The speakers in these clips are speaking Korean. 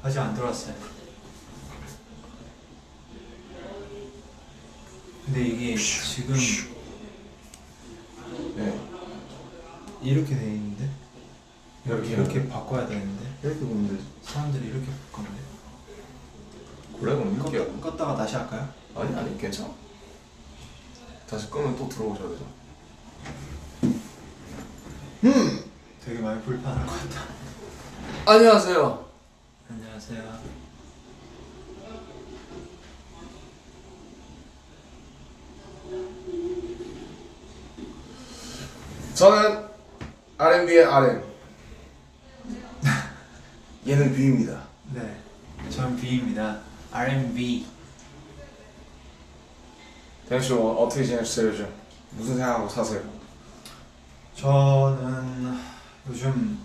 아직 안 들어왔어요. 근데 이게 지금 네. 이렇게 돼 있는데 이렇게요? 이렇게 바꿔야 되는데 이렇게 보면 되지. 사람들이 이렇게 바꿨네. 그래 그럼 이렇게. 껐다가 다시 할까요? 아니 괜찮아. 다시 끄면 또 들어오셔야 되죠. 되게 많이 불편할 것 같다. 안녕하세요. 안녕하세요. 저는 R&B의 RM. 얘는 B입니다. 네, 전 B입니다. R&B. 대현씨 어떻게 지내셨어요 요즘? 무슨 생각하고 사세요? 저는 요즘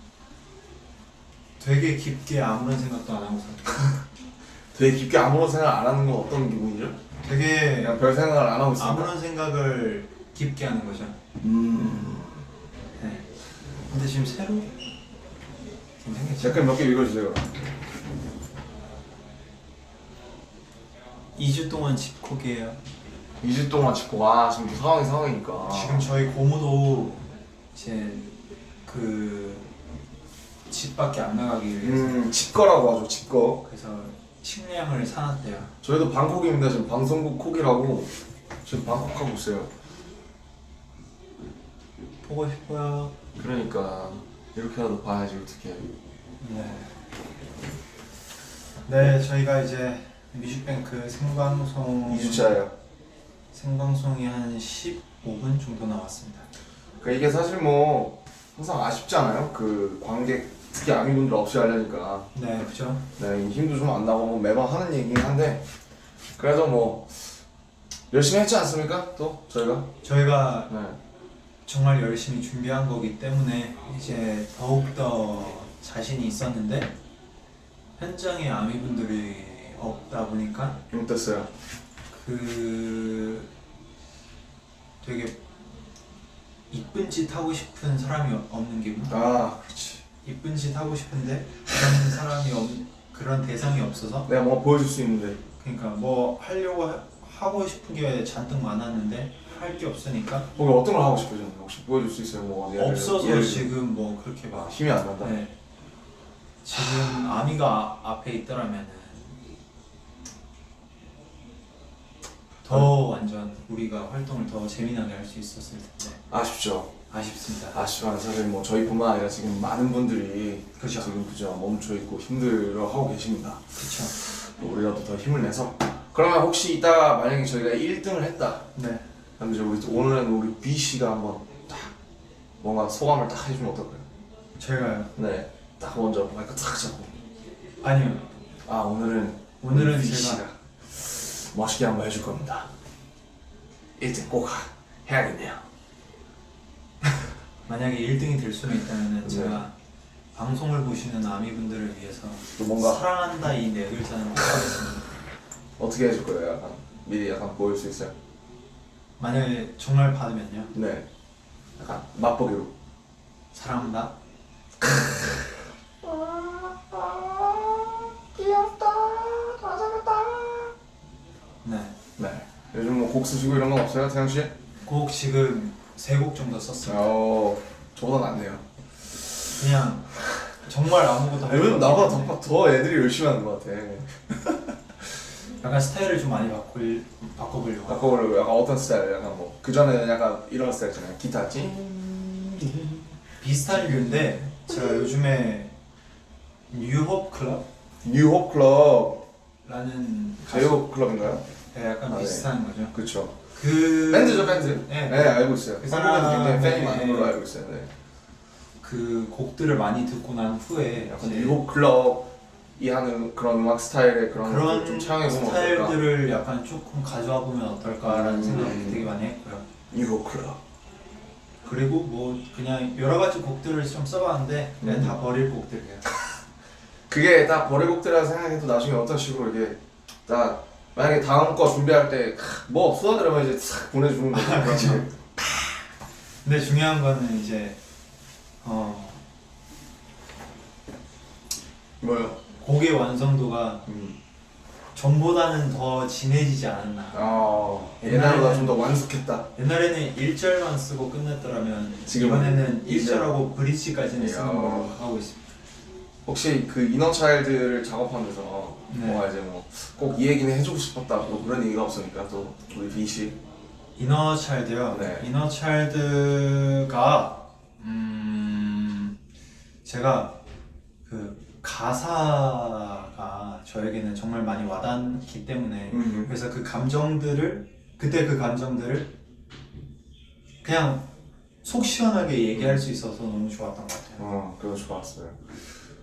되게 깊게 아무런 생각도 안 하고 살아요. 되게 깊게 아무런 생각 안 하는 건 어떤 기분이죠? 되게 그냥 별 생각을 안 하고 있습니다. 아무런 생각을 깊게 하는 거죠. 네. 근데 지금 새로 굉장히 댓글 몇 개 읽어주세요. 2주 동안 집콕이에요. 2주 동안 짚고 와 지금 상황이니까. 지금 저희 고모도 이제 그 집 밖에 안 나가기 위해서 집거라고 하죠. 집거. 그래서 식량을 사놨대요. 저희도 방콕입니다. 지금 방송국 콕이라고 지금 방콕 하고 있어요. 보고 싶어요. 그러니까 이렇게라도 봐야지 어떻게. 네. 네, 저희가 이제 뮤직뱅크 생방송 2주차예요. 생방송이 한 15분 정도 남았습니다. 그러니까 이게 사실 뭐 항상 아쉽잖아요. 그 관객 특히 아미분들 없이 하려니까. 네, 그죠? 네, 힘도 좀 안 나고 뭐 매번 하는 얘기긴 한데 그래도 뭐 열심히 했지 않습니까? 또 저희가 네. 정말 열심히 준비한 거기 때문에 이제 더욱더 자신이 있었는데 현장에 아미분들이 없다 보니까 어땠어요? 그 되게 이쁜 짓 하고 싶은 사람이 없는 기분? 아, 그렇지. 이쁜 짓 하고 싶은데 그런 대상이 없어서 내가 뭔가 보여줄 수 있는데. 그러니까 뭐 하고 싶은 게 잔뜩 많았는데 할 게 없으니까 거기 어떤 걸 하고 싶어요? 저는 혹시 보여줄 수 있어요? 뭐 없어서 지금 뭐 그렇게 막 힘이 안 난다. 네. 지금 아미가 앞에 있더라면은 더 완전 우리가 활동을 더 재미나게 할 수 있었을 텐데 아쉽죠. 아쉽습니다. 아쉽지만 사실 뭐 저희뿐만 아니라 지금 많은 분들이 그죠. 지금 그죠 멈춰 있고 힘들어하고 계십니다. 그쵸. 우리라도 더 힘을 내서. 그러면 혹시 이따가 만약에 저희가 1등을 했다. 네. 근데 오늘은 우리 B 씨가 한번 딱 뭔가 소감을 딱 해주면 어떨까요? 제가요? 네. 딱 먼저 마이크 탁 잡고. 아니요. 아 오늘은 B 제가 씨가 멋있게 한번 해줄 겁니다. 1등 꼭 해야겠네요. 만약에 1등이 될 수는 있다면은 네. 제가 방송을 보시는 아미분들을 위해서 또 뭔가 사랑한다 이 네 글자는 꼭 하겠습니다. 어떻게 해줄 거예요? 약간 미리 약간 보일 수 있어요? 만약에 정말 받으면요. 네. 약간 맛보기로. 사랑한다. 귀엽다. 잘생겼다. 네. 네. 요즘 뭐 곡 쓰시고 이런 건 없어요, 태영 씨? 곡 지금 3곡 정도 썼습니다. 저보다 낫네요. 그냥 정말 아무것도 할 요즘 거 나보다 없는데 더 애들이 열심히 하는 것 같아. 약간 스타일을 좀 많이 바꿔보려고. 바꿔보려고 약간 어떤 스타일? 약간 뭐 그전에는 약간 이런 스타일 있잖아요. 기타 찡. 비슷한 류인데 제가 요즘에 뉴홉 클럽라는 뉴홉 클럽. 가수 제이홉 클럽인가요? 네, 약간 아, 네. 비슷한 거죠. 그렇죠. 그 밴드죠, 밴드. 네. 네, 알고 있어요. 그 한국에서 굉장히 팬이 사람의- 많은 걸로 알고 있어요. 네. 그 곡들을 많이 듣고 난 후에 약간 이제 뉴홉 클럽이 하는 그런 음악 스타일의 그런 것들 좀 차용해 보면 어떨까? 스타일들을 약간 조금 가져와 보면 어떨까라는 생각을 되게 많이 했고요. 뉴홉 클럽. 그리고 뭐 그냥 여러 가지 곡들을 좀 써봤는데 그냥 다 버릴 곡들이에요. 그게 딱 버리곡들이라 생각해도 나중에 어떤 식으로 이게 딱 만약에 다음 거 준비할 때 뭐 없어? 그러면 이제 싹 보내주는 거죠. 그쵸. 근데 중요한 거는 이제 뭐요? 곡의 완성도가 전보다는 더 진해지지 않았나. 옛날보다 좀 더 완숙했다. 옛날에는 1절만 쓰고 끝냈더라면 지금은 이번에는 이절. 1절하고 브릿지까지는 쓰는 야. 걸로 하고 있습니다. 혹시 그 이너차일드를 작업하면서 네. 뭔가 이제 뭐 꼭 이 얘기는 해주고 싶었다 뭐 그런 얘기가 없으니까 또 우리 비씨. 이너차일드요. 네. 이너차일드가 제가 그 가사가 저에게는 정말 많이 와닿기 때문에 그래서 그 감정들을 그때 그 감정들을 그냥 속 시원하게 얘기할 수 있어서 너무 좋았던 것 같아요. 그래서 좋았어요.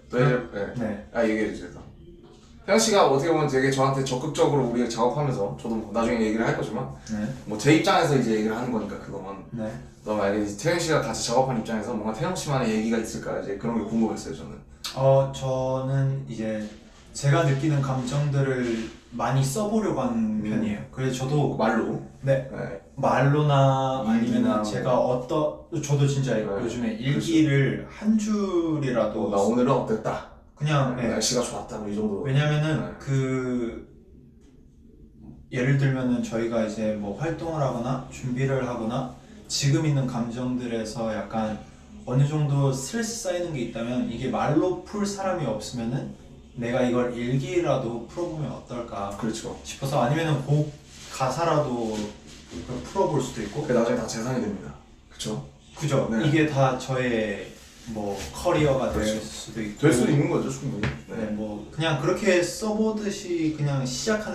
또 이제 네. 얘기해 주세요. 태영 씨가 어떻게 보면 되게 저한테 적극적으로 우리가 작업하면서 저도 뭐 나중에 얘기를 할 거지만 네. 뭐 제 입장에서 이제 얘기를 하는 거니까 그거만. 네. 너 만약에 이제 태영 씨가 같이 작업한 입장에서 뭔가 태영 씨만의 얘기가 있을까 이제 그런 게 궁금했어요 저는. 저는 이제 제가 느끼는 감정들을 많이 써보려고 하는 편이에요. 그래서 저도 말로. 네. 네. 말로나 일기나 아니면 제가 저도 진짜 네. 요즘에 일기를 한 줄이라도 나 오늘은 어땠다. 그냥 네. 날씨가 좋았다 뭐 이 정도. 왜냐면은 네. 그 예를 들면은 저희가 이제 뭐 활동을 하거나 준비를 하거나 지금 있는 감정들에서 약간 어느 정도 스트레스 쌓이는 게 있다면 이게 말로 풀 사람이 없으면은 내가 이걸 일기라도 풀어보면 어떨까 그렇죠. 싶어서 아니면은 곡 가사라도 풀어볼 수도 있고 그게 나중에 다 재산이 됩니다. 그렇죠. 그죠? 네. 이게 다 저의 뭐 커리어가 될 그렇죠. 수도 있고 될 수도 있는 거죠 충분히. 네, 뭐 그냥 그렇게 써보듯이 그냥 시작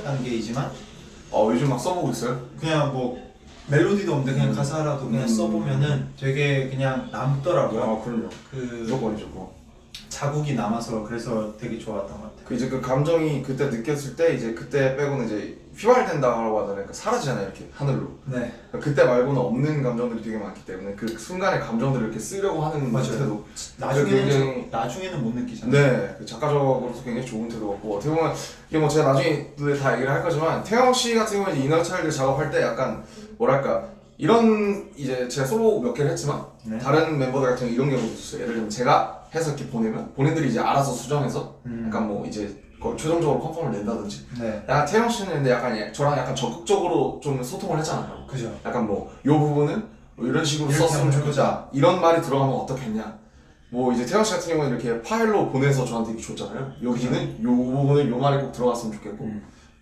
단계이지만 요즘 막 써보고 있어요? 그냥 뭐 멜로디도 없는데 그냥 가사라도 그냥 써보면은 되게 그냥 남더라고요. 그럼요. 그 무조건이죠. 그거. 자국이 남아서 그래서 되게 좋았던 것 같아요. 그 이제 그 감정이 그때 느꼈을 때 이제 그때 빼고는 이제 휘발된다고 하잖아요. 그러니까 사라지잖아요 이렇게 하늘로. 네, 그때 말고는 없는 감정들이 되게 많기 때문에 그 순간의 감정들을 이렇게 쓰려고 하는 맞아요. 태도. 나중에는 못 느끼잖아요. 네, 그 작가적으로서 굉장히 좋은 태도 같고 어떻게 보면 이게 뭐 제가 나중에 다 얘기를 할 거지만 태영 씨 같은 경우는 이너차일드 작업할 때 약간 뭐랄까 이런 이제 제가 솔로 몇 개를 했지만 네. 다른 멤버들 같은 경우 이런 경우도 있어요. 예를 들면 제가 해서 이렇게 보내면 본인들이 이제 알아서 수정해서 약간 뭐 이제 최종적으로 컨펌을 낸다든지. 네, 약간 태영 씨는 근데 약간 저랑 약간 적극적으로 좀 소통을 했잖아요. 그죠. 약간 뭐 요 부분은 뭐 이런 식으로 이렇게 썼으면 하면 좋겠다. 이런 말이 들어가면 어떻겠냐. 뭐 이제 태영 씨 같은 경우는 이렇게 파일로 보내서 저한테 이렇게 줬잖아요. 여기는 요 부분은 요 말이 꼭 들어갔으면 좋겠고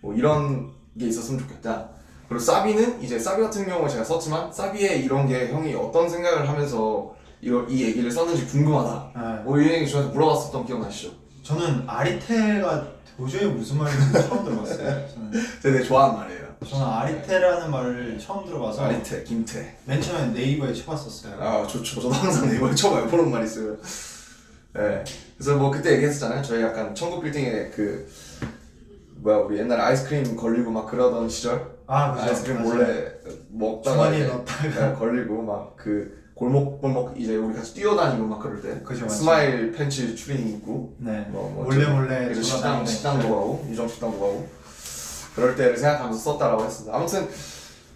뭐 이런 게 있었으면 좋겠다. 그리고 사비는 이제 사비 같은 경우는 제가 썼지만 사비에 이런 게 형이 어떤 생각을 하면서 이 얘기를 썼는지 궁금하다. 네. 뭐 이 얘기 저한테 물어봤었던 기억나시죠? 저는 아리테가 도저히 무슨 말인지 처음 들어봤어요. 저는 제가 되게 좋아하는 말이에요. 아리테라는 말을 처음 들어봐서 아리테, 김태. 맨 처음에 네이버에 쳐봤었어요. 좋죠. 저도 항상 네이버에 처음 보는 말이 있어요. 네. 그래서 뭐 그때 얘기했었잖아요. 저희 약간 천국 빌딩에 그 우리 옛날에 아이스크림 걸리고 막 그러던 시절. 그죠. 아이스크림 맞아요. 몰래 먹다가 주머니에 이제 넣었다가 걸리고 막 그 골목 이제 우리 같이 뛰어다니고 막 그럴 때 그죠, 맞아요. 스마일 팬츠 추리닝 입고 네. 뭐 몰래 그래서 돌아다니는 식당도 시절. 가고 유정 식당도 가고 그럴 때를 생각하면서 썼다라고 했습니다. 아무튼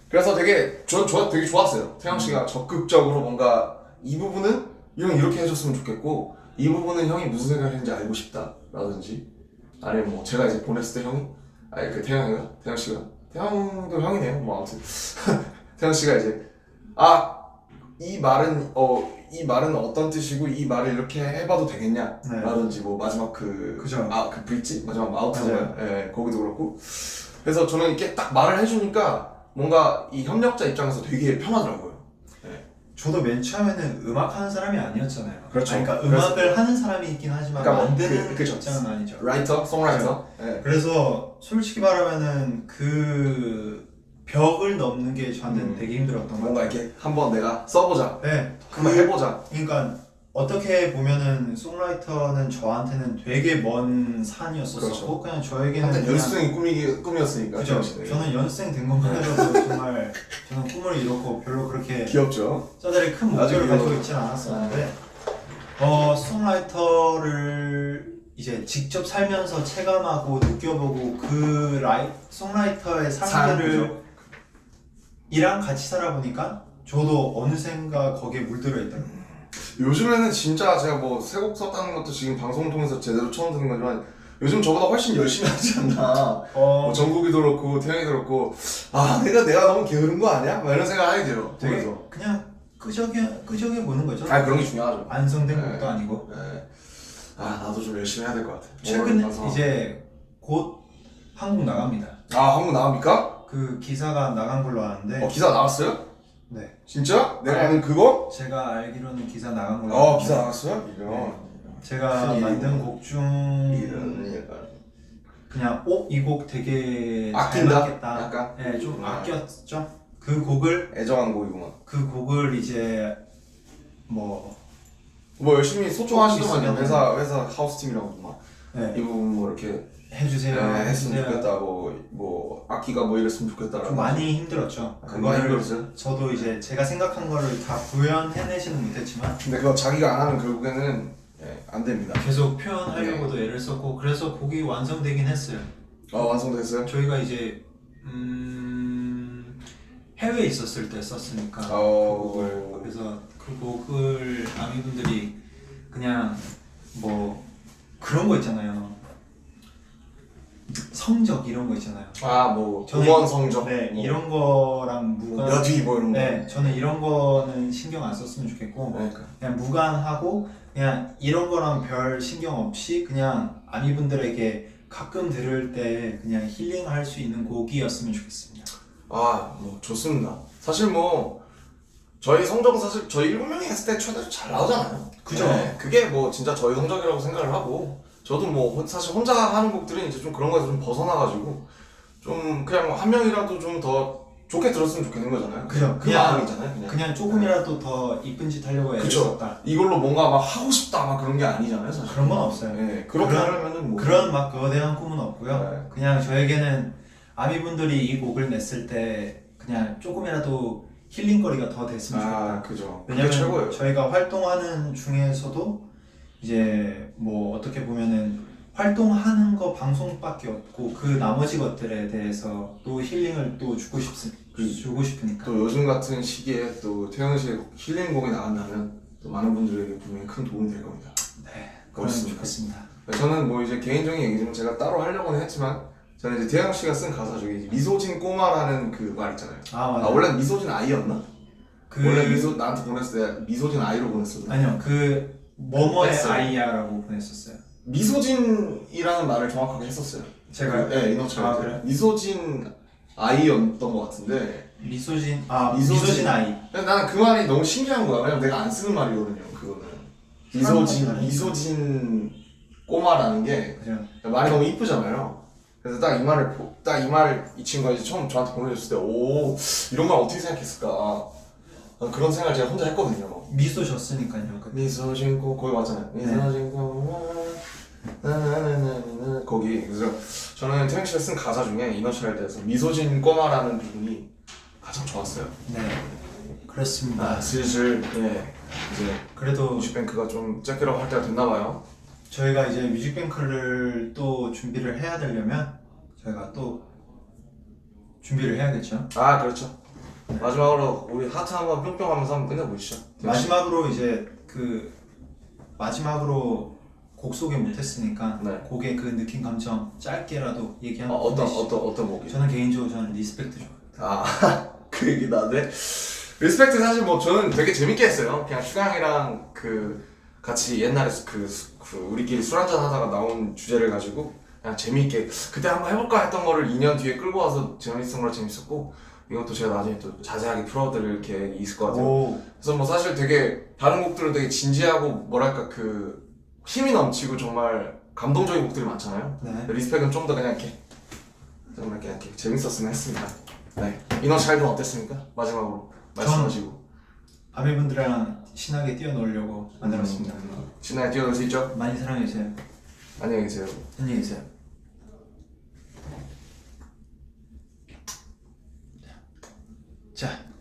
그래서 되게 되게 좋았어요. 태영 씨가 적극적으로 뭔가 이 부분은 형 이렇게 해줬으면 좋겠고 이 부분은 형이 무슨 생각을 했는지 알고 싶다라든지 아니면 뭐 제가 이제 보냈을 때 형이 그 태영 씨가 태영도 형이네요. 뭐 아무튼 태영 씨가 이제 이 말은 어떤 뜻이고 이 말을 이렇게 해봐도 되겠냐 네. 라든지 뭐 마지막 그 그죠. 브릿지 마지막 아웃인가요? 맞아요. 예, 거기도 그렇고 그래서 저는 이렇게 딱 말을 해주니까 뭔가 이 협력자 입장에서 되게 편하더라고요. 저도 맨 처음에는 음악 하는 사람이 아니었잖아요. 그렇죠. 그러니까 음악을 하는 사람이 있긴 하지만 그러니까 뭐 만드는 그죠. 입장은 아니죠. 라이터, 송라이터. 예. 그래서 솔직히 말하면은 그 벽을 넘는 게 저한테는 되게 힘들었던 것 뭔가 같아요. 이렇게 한번 내가 써보자, 네. 한번 해보자. 그러니까 어떻게 보면은 송라이터는 저한테는 되게 먼 산이었었고 그렇죠. 그냥 저에게는 한때 그냥 연습생이 꿈이었으니까. 그죠. 태영 씨는. 저는 연습생 된 것만 해도 정말 저는 꿈을 이뤘고 별로 그렇게 귀엽죠. 저들이 큰 목표를 나중에 가지고 이거- 있지는 않았었는데 송라이터를 이제 직접 살면서 체감하고 느껴보고 그 송라이터의 사람들을 이랑 같이 살아보니까 저도 어느샌가 거기에 물들어 있더라고요. 요즘에는 진짜 제가 뭐 새 곡 썼다는 것도 지금 방송 통해서 제대로 처음 듣는 거지만 요즘 저보다 훨씬 열심히 하지 않나. 뭐 정국이도 그렇고 태영이도 그렇고 내가 너무 게으른 거 아니야? 막 이런 생각 하게 돼요. 되게 그래서 그냥 끄적여 보는 거죠. 그런 게 중요하죠. 완성된 네. 것도 아니고. 네. 나도 좀 열심히 해야 될 것 같아. 최근에 가서. 이제 곧 한국 나갑니다. 한국 나갑니까? 그 기사가 나간 걸로 아는데. 기사 나왔어요? 네. 진짜? 내가 아는 그거? 제가 알기로는 기사 나간 걸로 아는데. 기사 나왔어요? 이런. 네. 제가 큰일이고. 만든 곡 중 이런. 그냥 이 곡 되게 아낀다? 잘 맞겠다. 약간? 네, 좀 아꼈죠. 그 곡을 애정한 곡이구만. 이제 뭐 열심히 소통하시더만요. 있으면은- 회사 하우스 팀이라고 막. 네, 이 부분 뭐 이렇게 해주세요. 했으면 해주세요. 좋겠다. 뭐 악기가 뭐 이랬으면 좋겠다. 좀 많이 힘들었죠. 많이 그거를 힘들었어요? 저도 이제 제가 생각한 거를 다 구현해내지는 못했지만 근데 그거 자기가 안 하면 결국에는 안 됩니다. 계속 표현하려고도 애를 썼고 그래서 곡이 완성되긴 했어요. 완성됐어요? 저희가 이제 해외에 있었을 때 썼으니까 그래서 그 곡을 아미분들이 그냥 뭐 그런 거 있잖아요. 성적 이런 거 있잖아요. 뭐 저는 음원 성적. 네, 뭐, 이런 거랑 무관. 몇 위 뭐 이런 거. 네, 저는 이런 거는 신경 안 썼으면 좋겠고 그러니까. 그냥 무관하고 그냥 이런 거랑 별 신경 없이 그냥 아미분들에게 가끔 들을 때 그냥 힐링할 수 있는 곡이었으면 좋겠습니다. 뭐 좋습니다. 사실 뭐 저희 성적은 사실 저희 7명이 했을 때 최대로 잘 나오잖아요. 그죠? 네, 그게 뭐 진짜 저희 성적이라고 생각을 하고 저도 뭐 사실 혼자 하는 곡들은 이제 좀 그런 거에서 좀 벗어나가지고 좀 그냥 한 명이라도 좀 더 좋게 들었으면 좋겠는 거잖아요. 그죠? 그 마음이잖아요. 그냥 조금이라도 더 이쁜 짓 하려고 애를 그쵸. 썼다. 이걸로 뭔가 막 하고 싶다 막 그런 게 아니잖아요. 사실. 그런 건 없어요. 네, 그렇게 그런- 하려면은 뭐 그런 막 거대한 꿈은 없고요. 네. 그냥 저에게는 아미분들이 이 곡을 냈을 때 그냥 조금이라도 힐링거리가 더 됐으면 좋겠다. 그죠. 그게 왜냐면 최고예요. 저희가 활동하는 중에서도 이제 뭐 어떻게 보면은 활동하는 거 방송밖에 없고 그 나머지 것들에 대해서 또 힐링을 또 주고 싶으니까. 또 요즘 같은 시기에 또 태영 씨의 힐링곡이 나간다면 또 많은 분들에게 분명히 큰 도움이 될 겁니다. 네, 그러면 좋겠습니다. 저는 뭐 이제 개인적인 얘기지만 제가 따로 하려고는 했지만 저는 이제 태영 씨가 쓴 가사 중에 미소진 꼬마라는 그 말 있잖아요. 맞아요. 원래 미소진 아이였나? 원래 나한테 보냈을 때 미소진 아이로 보냈었나? 아니요, 그 뭐뭐의 뺐어요. 아이야라고 보냈었어요. 미소진이라는 말을 정확하게 했었어요. 제가요? 네, 이노처럼. 그래? 미소진 아이였던 것 같은데 미소진 미소진 아이. 근데 나는 그 말이 너무 신기한 거야. 왜냐면 내가 안 쓰는 말이거든요. 그거는 미소진 꼬마라는 게 그죠? 말이 너무 이쁘잖아요. 그래서 딱 이 말 이 친구가 이제 처음 저한테 보내줬을 때 이런 말 어떻게 생각했을까? 그런 생각을 제가 혼자 했거든요. 미소셨으니까요. 미소진 꼬 거기 맞잖아요. 미소진 꼬마 나나나나나 거기. 그래서 저는 태영 씨가 쓴 가사 중에 이너차일드에서 미소진 꼬마라는 부분이 가장 좋았어요. 네, 그렇습니다. 슬슬 이제 그래도 뮤직뱅크가 좀 째끼라고 할 때가 됐나 봐요. 저희가 이제 뮤직뱅크를 또 준비를 해야 되려면 저희가 또 준비를 해야겠죠. 그렇죠. 마지막으로 우리 하트 한번 뿅뿅 하면서 한번 끝내보시죠. 마지막으로 이제 마지막으로 곡 소개 못했으니까 네. 곡의 그 느낀 감정 짧게라도 얘기하면 어떤 곡이? 저는 개인적으로 저는 리스펙트 좋아요. 그 얘기 나네. 리스펙트 사실 뭐 저는 되게 재밌게 했어요. 그냥 슈강이랑 같이 옛날에 우리끼리 술 한잔 하다가 나온 주제를 가지고 그냥 재밌게 그때 한번 해볼까 했던 거를 2년 뒤에 끌고 와서 재밌었던 거라 재밌었고 이것도 제가 나중에 또 자세하게 풀어드릴 계획이 있을 것 같아요. 그래서 뭐 사실 되게 다른 곡들은 되게 진지하고 뭐랄까 힘이 넘치고 정말 감동적인 곡들이 많잖아요. 네. 리스펙은 좀 더 그냥 이렇게 재밌었으면 했습니다. 네. 이너차일드는 어땠습니까? 마지막으로 말씀하시고. 아미분들이랑 신나게 뛰어놀려고 만들었습니다. 신나게 뛰어놀 수 있죠? 많이 사랑해주세요. 안녕히 계세요. 안녕히 계세요.